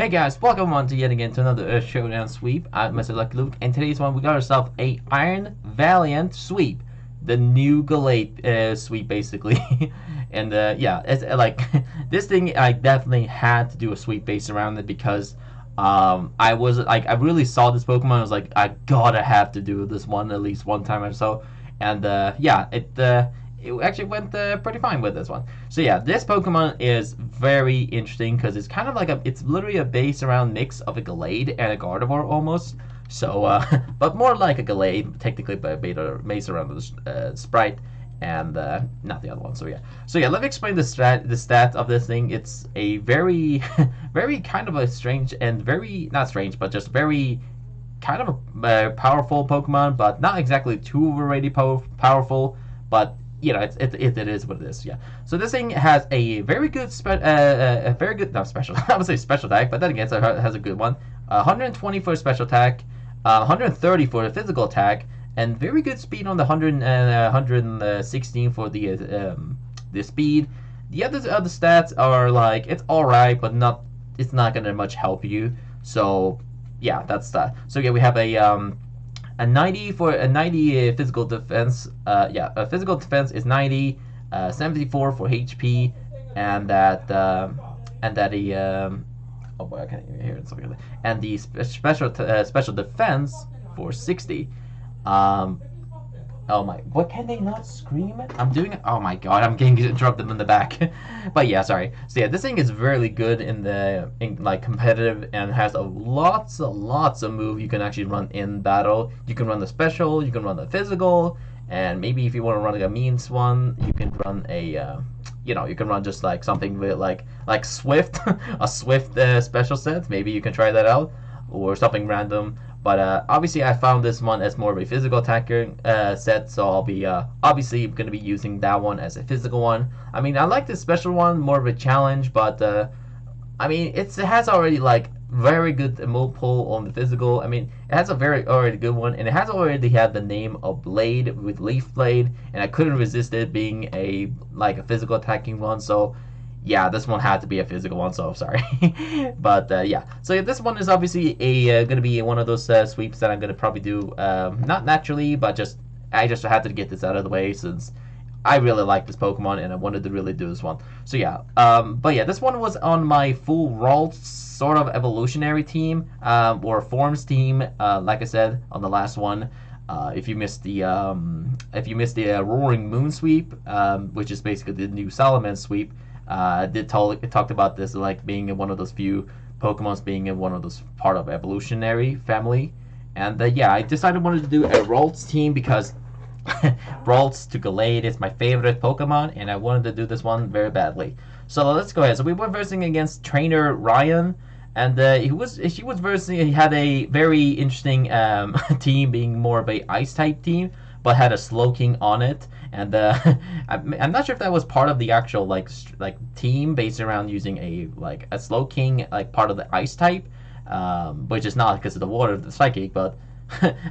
Hey guys, welcome on to yet again to another Showdown sweep. I'm Mr. Lucky Luke, and today's one we got ourselves a Iron Valiant sweep, the new Galate sweep basically. And yeah, it's like this thing. I definitely had to do a sweep based around it because I was like I really saw this Pokemon. I was like I gotta have to do this one at least one time or so, and yeah, it actually went pretty fine with this one. So yeah, this Pokemon is very interesting because it's kind of like it's literally a base around mix of a Gallade and a Gardevoir almost. So, but more like a Gallade, technically, but based around the Sprite and not the other one. So yeah, let me explain the stats of this thing. It's a very, very kind of a strange and very not strange, but just very kind of a powerful Pokemon, but not exactly too overrated powerful, but you know, it is what it is. Yeah. So this thing has a very good a very good not special. I would say special attack, but then again, it has a good one. 120 for a special attack, 130 for a physical attack, and very good speed on the 116 for the speed. The other stats are like it's all right, but it's not gonna much help you. So yeah, that's that. So yeah, we have a 90 for a 90 physical defense. Yeah, a physical defense is 90, 74 for HP, and that oh boy, I can't even hear it. So and the special defense for 60. Oh my, what, can they not scream? I'm doing it. Oh my god, I'm getting interrupted in the back. But yeah, sorry. So yeah, this thing is really good in like competitive and has lots of move you can actually run in battle. You can run the special, you can run the physical, and maybe if you want to run like a means one, you can run a you know, you can run just like something with like Swift, a Swift special set. Maybe you can try that out, or something random. But obviously, I found this one as more of a physical attacker set, so I'll be obviously going to be using that one as a physical one. I mean, I like this special one, more of a challenge, but I mean, it has already like very good move pull on the physical. I mean, it has a very already good one, and it has already had the name of Blade with Leaf Blade, and I couldn't resist it being a physical attacking one, so yeah, this one had to be a physical one, so sorry. But yeah, so yeah, this one is obviously gonna be one of those sweeps that I'm gonna probably do not naturally, but I just had to get this out of the way since I really like this Pokemon and I wanted to really do this one. So yeah, but yeah, this one was on my full Ralt sort of evolutionary team or forms team. Like I said on the last one. If you missed the Roaring Moon sweep, which is basically the new Salaman sweep, it talked about this like being one of those few Pokemons being in one of those part of evolutionary family, and yeah, I decided I wanted to do a Ralts team because Ralts to Gallade is my favorite Pokemon, and I wanted to do this one very badly. So let's go ahead. So we were versing against Trainer Ryan, and he had a very interesting team, being more of a Ice type team, but had a Slowking on it, and I'm not sure if that was part of the actual like team based around using a Slowking like part of the Ice type, which is not because of the water, the Psychic, but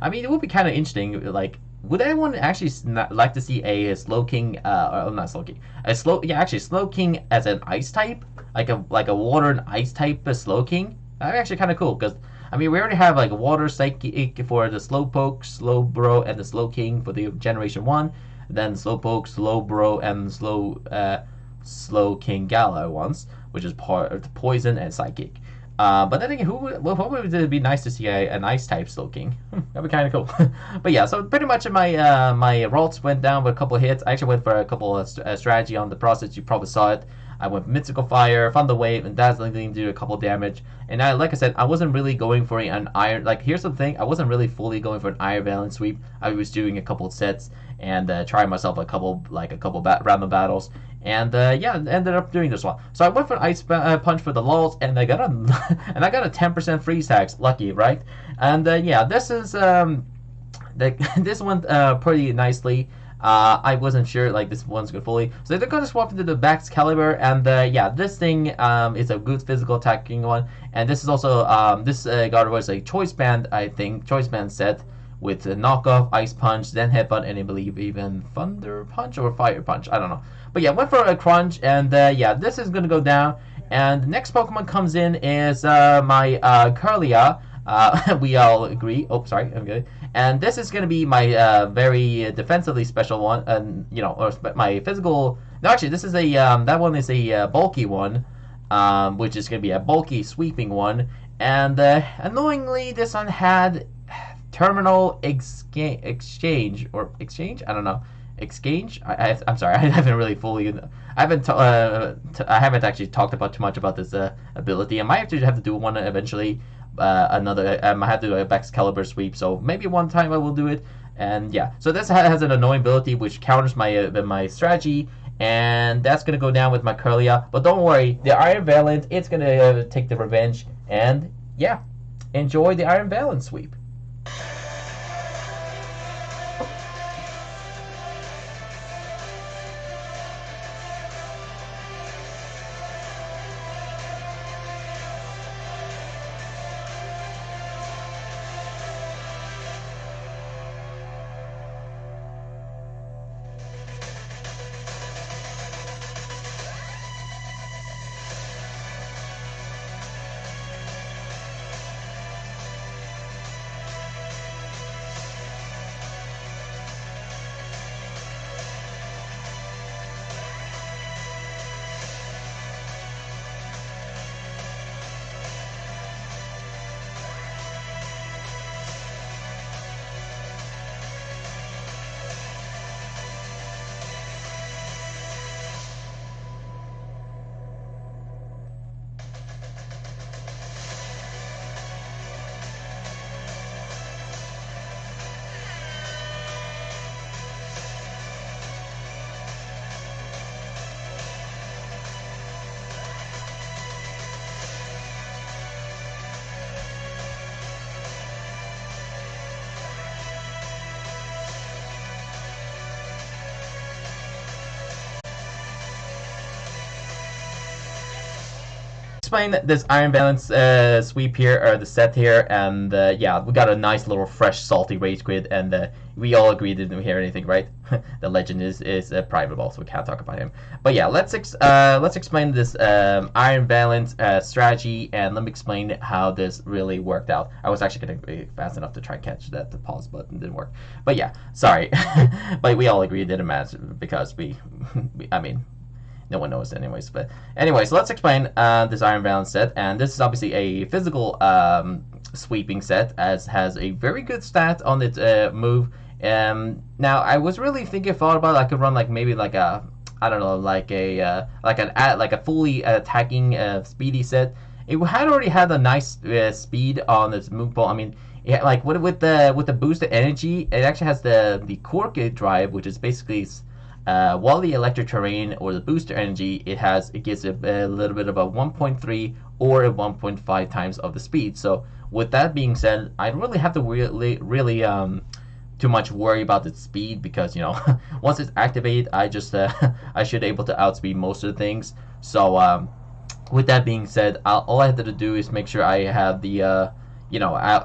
I mean it would be kind of interesting. Like, would anyone actually like to see a Slowking, or not Slowking, Slowking as an Ice type, like a water and Ice type Slowking? That'd be actually kind of cool because I mean, we already have like Water Psychic for the Slowpoke, Slowbro, and the Slowking for the Generation 1. Then Slowpoke, Slowbro, and Slowking Gala ones, which is part of the Poison and Psychic. But then again, what would it be nice to see an Ice type Slowking? That'd be kind of cool. But yeah, so pretty much my my Ralts went down with a couple of hits. I actually went for a couple of strategy on the process. You probably saw it. I went Mythical Fire, Thunder Wave, and Dazzling Gleam to do a couple damage. And like I said, I wasn't really going for an Iron. Like, here's the thing, I wasn't really fully going for an Iron Valiant sweep. I was doing a couple of sets and trying myself a couple random battles. And yeah, ended up doing this one. So I went for Ice Punch for the lulls, and I got a 10% freeze tags. Lucky, right? And yeah, this is this went pretty nicely. I wasn't sure like this one's good fully, so they're gonna swap into the Bax Caliber, and yeah, this thing is a good physical attacking one, and this is also this guard was a choice band, I think, choice band set with knockoff, Ice Punch, then Headbutt, and I believe even Thunder Punch or Fire Punch, I don't know, but yeah, went for a Crunch, and yeah, this is gonna go down, And the next Pokemon comes in is my Curlia. We all agree. Oh, sorry, I'm good. And this is going to be my very defensively special one, and or my physical. No, actually, this is a that one is a bulky one, which is going to be a bulky sweeping one. And annoyingly, this one had terminal exchange or exchange. I don't know. Exchange. I'm sorry. I haven't really fully. I haven't actually talked about too much about this ability. I might actually have to do one eventually. Another. I might have to do a Excalibur sweep. So maybe one time I will do it. And yeah. So this has an annoying ability which counters my strategy. And that's gonna go down with my Curlia. But don't worry, the Iron Valiant, it's gonna take the revenge. And yeah, enjoy the Iron Valiant sweep. Explain this Iron Balance sweep here, or the set here, and yeah, we got a nice little fresh salty Rage Quit, and we all agreed, didn't hear anything, right? The legend is private ball, so we can't talk about him. But yeah, let's explain this Iron Balance strategy, and let me explain how this really worked out. I was actually going to be fast enough to try and catch that the pause button didn't work, but yeah, sorry. But we all agreed it didn't matter because I mean, no one knows anyways. But anyways, let's explain this Iron Balance set. And this is obviously a physical sweeping set, as has a very good stat on its move. Now I was really thought about it. I could run like maybe like a, I don't know, like a fully attacking speedy set. It had already had a nice speed on its move pool. I mean, yeah, like with the boosted energy, it actually has the Cork drive, which is basically while the electric terrain or the booster energy, it gives a little bit of a 1.3 or a 1.5 times of the speed. So with that being said, I don't really have to really too much worry about its speed, because once it's activated, I just I should be able to outspeed most of the things. So with that being said, all I have to do is make sure I have the I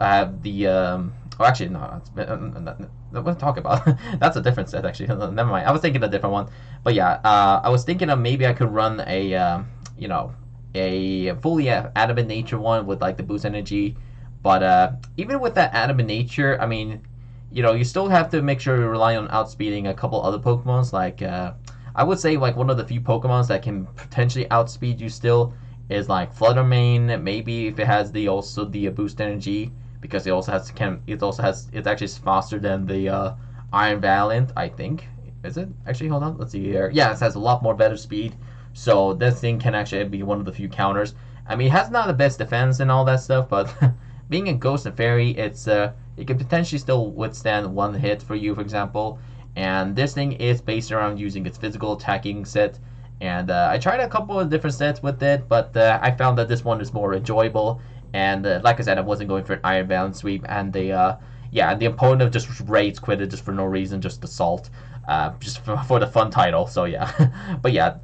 have the oh, actually no, what to talk about? That's a different set, actually. Never mind. I was thinking a different one, but yeah, I was thinking of maybe I could run a a fully adamant nature one with like the boost energy. But even with that adamant nature, I mean, you still have to make sure you rely on outspeeding a couple other Pokemons. Like I would say like one of the few Pokemons that can potentially outspeed you still is like Fluttermane. Maybe if it has also the boost energy, because it's actually faster than the Iron Valiant, I think. Is it? Actually, hold on. Let's see here. Yeah, it has a lot more better speed. So this thing can actually be one of the few counters. I mean, it has not the best defense and all that stuff, but being a Ghost and Fairy, it can potentially still withstand one hit for you, for example. And this thing is based around using its physical attacking set. And I tried a couple of different sets with it, but I found that this one is more enjoyable. And like I said, I wasn't going for an Iron Balance sweep, and the opponent just rage quitted just for no reason, just assault, just for the fun title. So yeah, but yeah,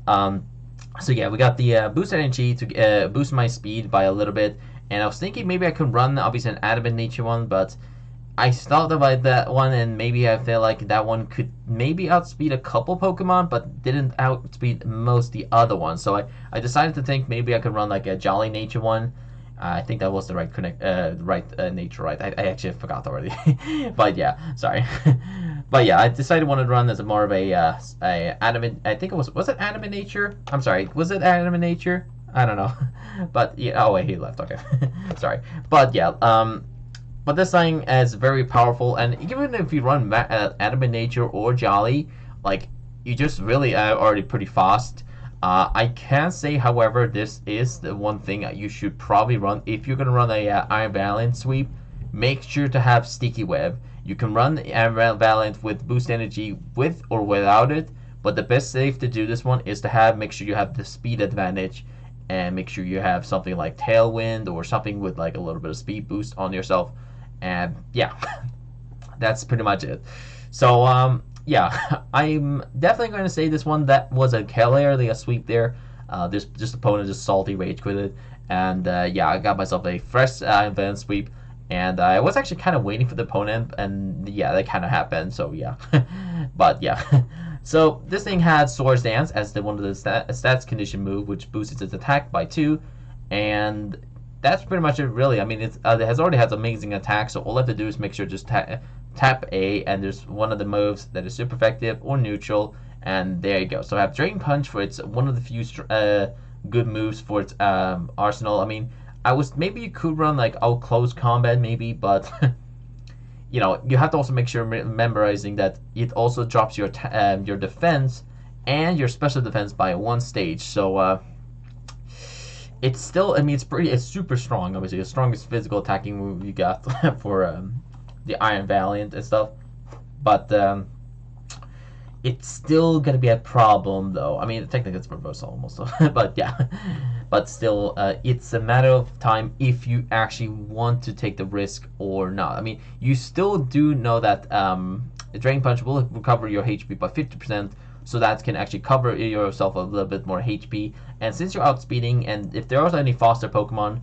so yeah, we got the boost energy to boost my speed by a little bit, and I was thinking maybe I could run obviously an adamant nature one, but I thought about that one, and maybe I feel like that one could maybe outspeed a couple Pokemon, but didn't outspeed most the other ones. So I decided to think maybe I could run like a Jolly Nature one. I think that was the right nature, right? I actually forgot already, but yeah, sorry. But yeah, I decided wanted to run as a more of a anime. I think it was it anime nature? I'm sorry, was it anime nature? I don't know, but yeah. Oh wait, he left. Okay, sorry. But yeah, but this thing is very powerful, and even if you run anime nature or Jolly, like you just really are already pretty fast. I can say, however, this is the one thing you should probably run if you're gonna run a Iron Valiant sweep. Make sure to have Sticky Web. You can run Iron Valiant with Boost Energy with or without it, but the best safe to do this one is to make sure you have the speed advantage, and make sure you have something like Tailwind or something with like a little bit of speed boost on yourself. And yeah, that's pretty much it. So yeah, I'm definitely going to say this one that was a clearly a sweep there. This just opponent just salty rage quit it, and yeah, I got myself a fresh event sweep, and I was actually kind of waiting for the opponent, and yeah, that kind of happened. So yeah, but yeah. So this thing had Swords Dance as one of the stats condition move, which boosts its attack by 2, and that's pretty much it, really. I mean, it has already has amazing attack, so all I have to do is make sure just tap A, and there's one of the moves that is super effective or neutral, and there you go. So I have Drain Punch for its one of the few good moves for its arsenal. I mean, maybe you could run like out close combat maybe, but you know, you have to also make sure memorizing that it also drops your defense and your special defense by 1 stage. So it's still, I mean, it's super strong. Obviously, the strongest physical attacking move you got for the Iron Valiant and stuff. But it's still gonna be a problem, though. I mean, technically it's reversal almost, but yeah. But still, it's a matter of time if you actually want to take the risk or not. I mean, you still do know that Drain Punch will recover your HP by 50%, so that can actually cover yourself a little bit more HP. And since you're outspeeding, and if there are any faster Pokemon,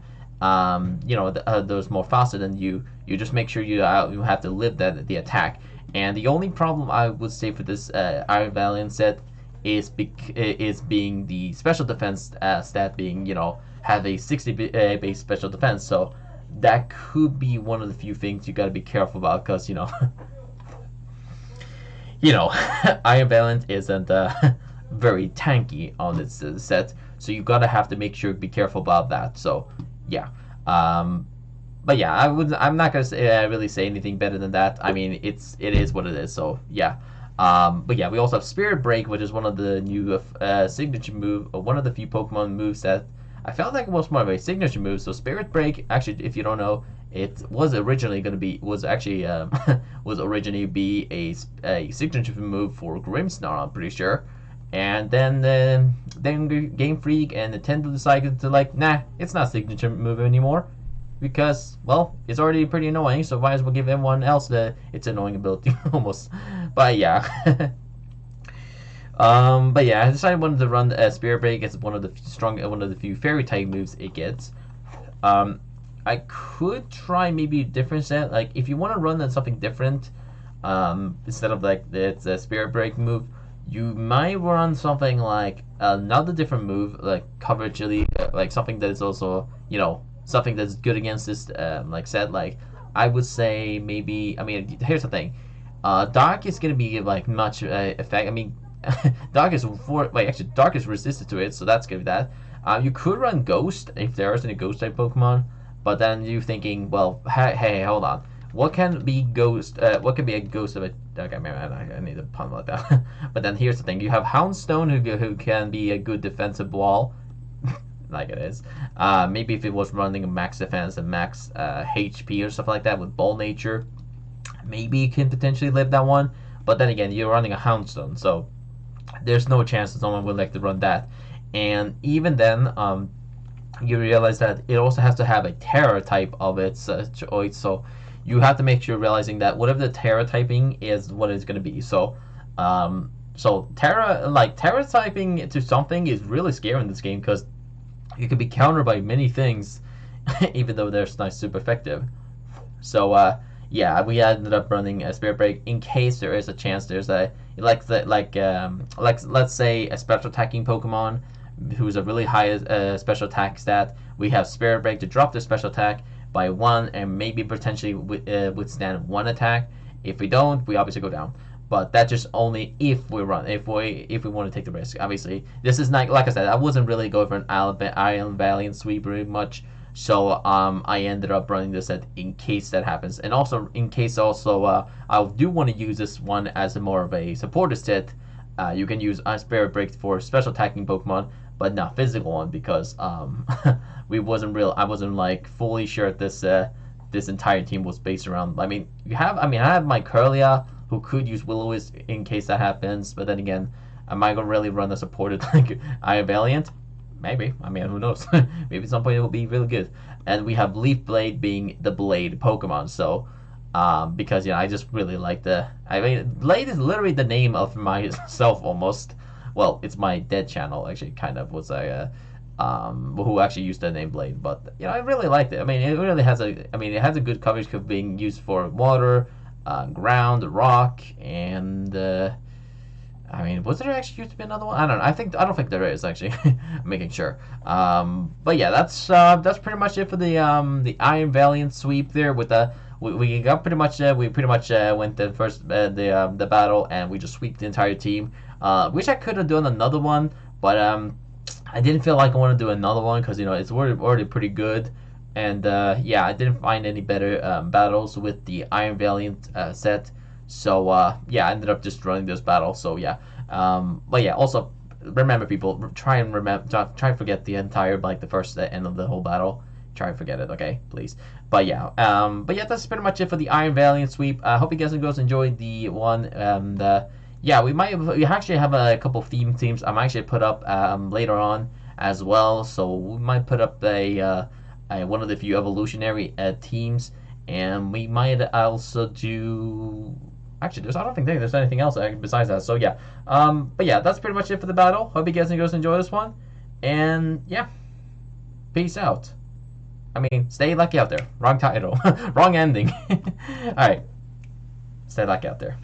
you know, those more faster than you just make sure you have to live the attack. And the only problem I would say for this Iron Valiant set is being the special defense stat being, you know, have a 60 base special defense. So that could be one of the few things you got to be careful about, because you know, you know, Iron Valiant isn't very tanky on its set, so you gotta have to make sure be careful about that. So yeah, but yeah, I'm not gonna really say anything better than that. I mean, it is what it is. So yeah. But yeah, we also have Spirit Break, which is one of the new signature move, or one of the few Pokemon moves that I felt like it was more of a signature move. So Spirit Break, actually, if you don't know, it was originally was originally be a signature move for Grimmsnarl, I'm pretty sure. And then Game Freak and Nintendo decided to like, nah, it's not a signature move anymore, because, well, it's already pretty annoying, so might as well give everyone else its annoying ability almost. But yeah. But yeah, I decided I wanted to run Spirit Break. It's one of the few fairy type moves it gets. I could try maybe a different set. Like, if you want to run something different, instead of like it's a Spirit Break move, you might run something like another different move, like Coverage Elite, like something that is also, you know, something that's good against this like set. Like, I would say maybe, I mean, here's the thing, Dark is gonna be like much effect. I mean, Dark is Dark is resistant to it, so that's gonna be that. You could run Ghost if there is any Ghost type Pokemon, but then you're thinking, well, hey, hold on, what can be Ghost? What can be a Ghost of it? Okay, man, I need a pun like that. But then here's the thing: you have Houndstone, who can be a good defensive wall, like it is. Maybe if it was running a max defense and max HP or stuff like that with Ball Nature, maybe you can potentially live that one. But then again, you're running a Houndstone, so there's no chance that someone would like to run that. And even then, you realize that it also has to have a Terra type of its choice. So you have to make sure realizing that whatever the Terra typing is, what it's going to be. So, Terra typing to something is really scary in this game, because you can be countered by many things, even though they're not super effective. So yeah, we ended up running a Spirit Break in case there is a chance there's a like let's say a special attacking Pokemon who's a really high special attack stat. We have Spirit Break to drop their special attack by one and maybe potentially withstand one attack. If we don't, we obviously go down. But that's just only if we run, if we want to take the risk. Obviously, this is not, like I said, I wasn't really going for an Iron Valiant sweep very much. So I ended up running this set in case that happens, and also in case I do want to use this one as a more of a supporter set. You can use Spirit Break for special attacking Pokemon, but not physical one because I wasn't like fully sure this entire team was based around. I mean, I have my Curlia who could use Will-O-Wisp in case that happens, but then again, am I gonna really run a supported like Iron Valiant? Maybe. I mean, who knows? Maybe at some point it will be really good. And we have Leaf Blade being the Blade Pokemon. So, because I just really like I mean, Blade is literally the name of myself almost. Well, it's my dead channel actually. Kind of was who actually used the name Blade. But I really liked it. I mean, it really has it has a good coverage of being used for water, ground, rock, and. I mean, was there actually used to be another one? I don't know. I don't think there is actually. I'm making sure. But yeah, that's pretty much it for the Iron Valiant sweep there. With we got pretty much went the first the battle and we just sweeped the entire team. Wish I could have done another one, but I didn't feel like I want to do another one because it's already pretty good. And yeah, I didn't find any better battles with the Iron Valiant set. So yeah, I ended up just running this battle. So yeah, but yeah, also remember people, try and forget the entire like the first end of the whole battle. Try and forget it, okay, please. But yeah, that's pretty much it for the Iron Valiant sweep. I hope you guys enjoyed the one. And yeah, we actually have a couple of theme teams. I'm actually put up later on as well. So we might put up one of the few evolutionary teams, and we might also do. Actually, I don't think there's anything else besides that. So yeah, but yeah, that's pretty much it for the battle. Hope you guys enjoy this one, and yeah, peace out. I mean, stay lucky out there. Wrong title, wrong ending. All right, stay lucky out there.